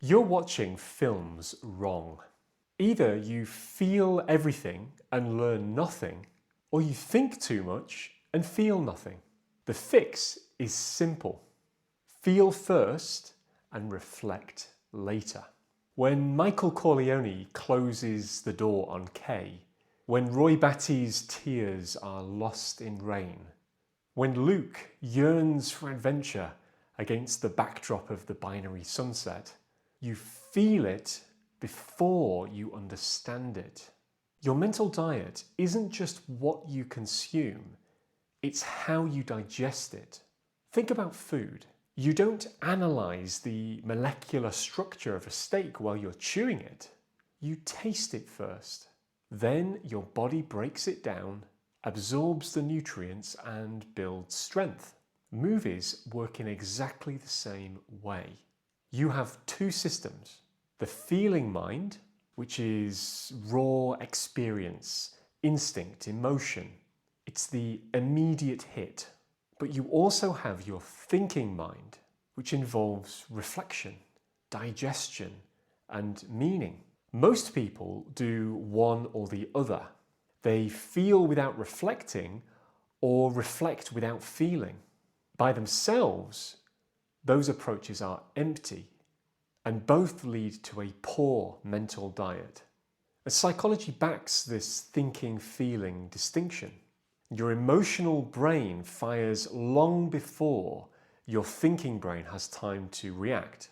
You're watching films wrong. Either you feel everything and learn nothing, or you think too much and feel nothing. The fix is simple. Feel first and reflect later. When Michael Corleone closes the door on Kay, when Roy Batty's tears are lost in rain, when Luke yearns for adventure against the backdrop of the binary sunset, you feel it before you understand it. Your mental diet isn't just what you consume, it's how you digest it. Think about food. You don't analyse the molecular structure of a steak while you're chewing it. You taste it first. Then your body breaks it down, absorbs the nutrients and builds strength. Movies work in exactly the same way. You have two systems. The feeling mind, which is raw experience, instinct, emotion. It's the immediate hit. But you also have your thinking mind, which involves reflection, digestion, and meaning. Most people do one or the other. They feel without reflecting or reflect without feeling. By themselves, those approaches are empty and both lead to a poor mental diet. As psychology backs this thinking-feeling distinction, your emotional brain fires long before your thinking brain has time to react.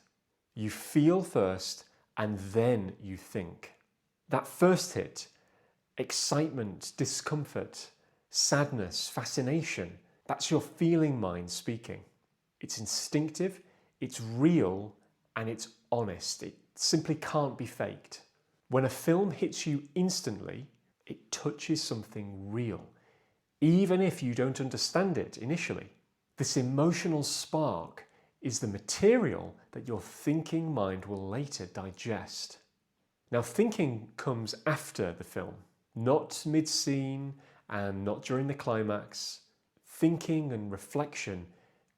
You feel first and then you think. That first hit, excitement, discomfort, sadness, fascination, that's your feeling mind speaking. It's instinctive, it's real, and it's honest. It simply can't be faked. When a film hits you instantly, it touches something real, even if you don't understand it initially. This emotional spark is the material that your thinking mind will later digest. Now, thinking comes after the film, not mid-scene and not during the climax. Thinking and reflection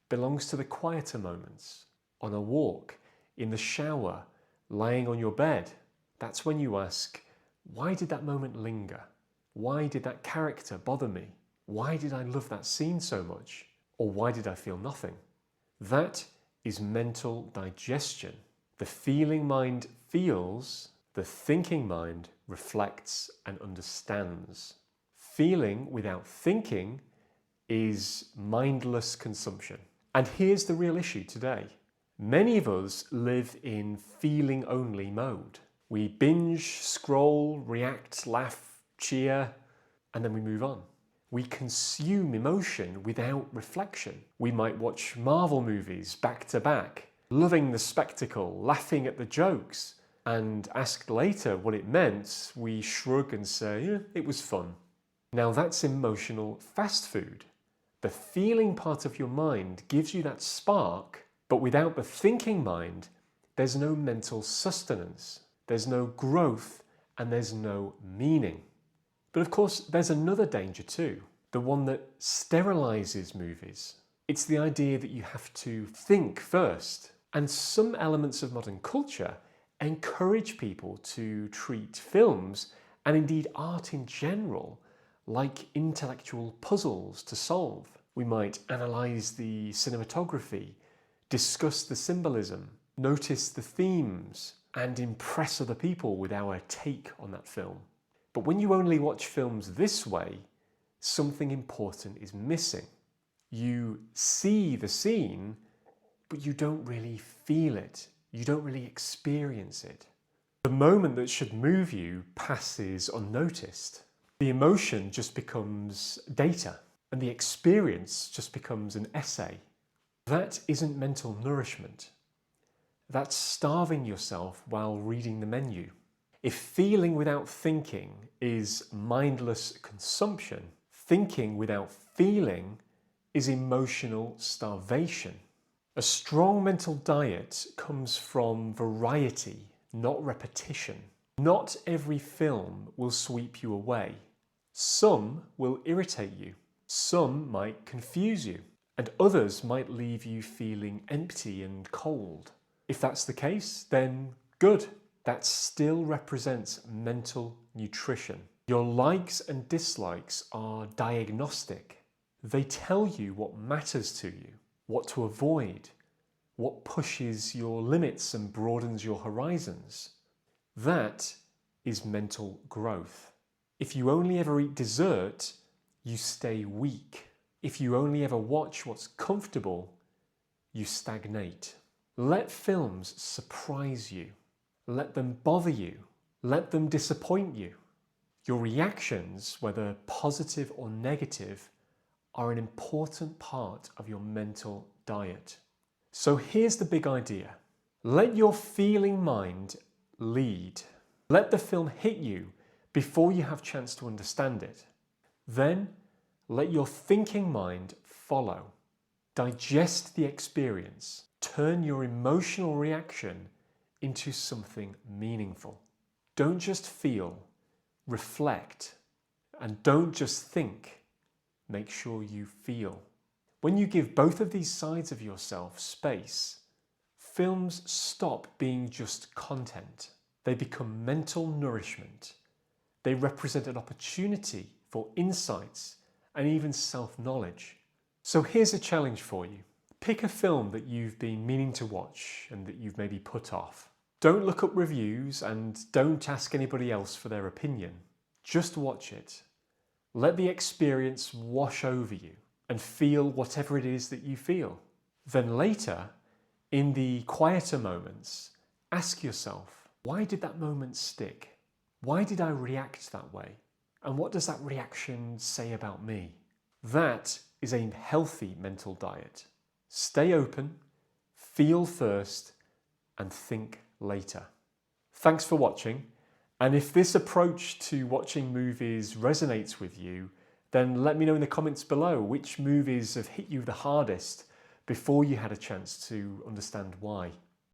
belongs to the quieter moments, on a walk, in the shower, lying on your bed. That's when you ask, why did that moment linger? Why did that character bother me? Why did I love that scene so much? Or why did I feel nothing? That is mental digestion. The feeling mind feels, the thinking mind reflects and understands. Feeling without thinking is mindless consumption. And here's the real issue today. Many of us live in feeling-only mode. We binge, scroll, react, laugh, cheer, and then we move on. We consume emotion without reflection. We might watch Marvel movies back to back, loving the spectacle, laughing at the jokes, and asked later what it meant, we shrug and say, yeah, it was fun. Now that's emotional fast food. The feeling part of your mind gives you that spark, but without the thinking mind, there's no mental sustenance, there's no growth, and there's no meaning. But of course, there's another danger too, the one that sterilizes movies. It's the idea that you have to think first. And some elements of modern culture encourage people to treat films, and indeed art in general, like intellectual puzzles to solve. We might analyse the cinematography, discuss the symbolism, notice the themes, and impress other people with our take on that film. But when you only watch films this way, something important is missing. You see the scene, but you don't really feel it. You don't really experience it. The moment that should move you passes unnoticed. The emotion just becomes data, and the experience just becomes an essay. That isn't mental nourishment. That's starving yourself while reading the menu. If feeling without thinking is mindless consumption, thinking without feeling is emotional starvation. A strong mental diet comes from variety, not repetition. Not every film will sweep you away. Some will irritate you. Some might confuse you. And others might leave you feeling empty and cold. If that's the case, then good. That still represents mental nutrition. Your likes and dislikes are diagnostic. They tell you what matters to you, what to avoid, what pushes your limits and broadens your horizons. That is mental growth. If you only ever eat dessert, you stay weak. If you only ever watch what's comfortable, you stagnate. Let films surprise you. Let them bother you. Let them disappoint you. Your reactions, whether positive or negative, are an important part of your mental diet. So here's the big idea. Let your feeling mind lead. Let the film hit you before you have a chance to understand it. Then let your thinking mind follow. Digest the experience. Turn your emotional reaction into something meaningful. Don't just feel, reflect, and don't just think. Make sure you feel. When you give both of these sides of yourself space, films stop being just content. They become mental nourishment. They represent an opportunity for insights and even self-knowledge. So here's a challenge for you. Pick a film that you've been meaning to watch and that you've maybe put off. Don't look up reviews and don't ask anybody else for their opinion. Just watch it. Let the experience wash over you and feel whatever it is that you feel. Then later, in the quieter moments, ask yourself, why did that moment stick? Why did I react that way? And what does that reaction say about me? That is a healthy mental diet. Stay open, feel first, and think later. Thanks for watching. And if this approach to watching movies resonates with you, then let me know in the comments below which movies have hit you the hardest before you had a chance to understand why.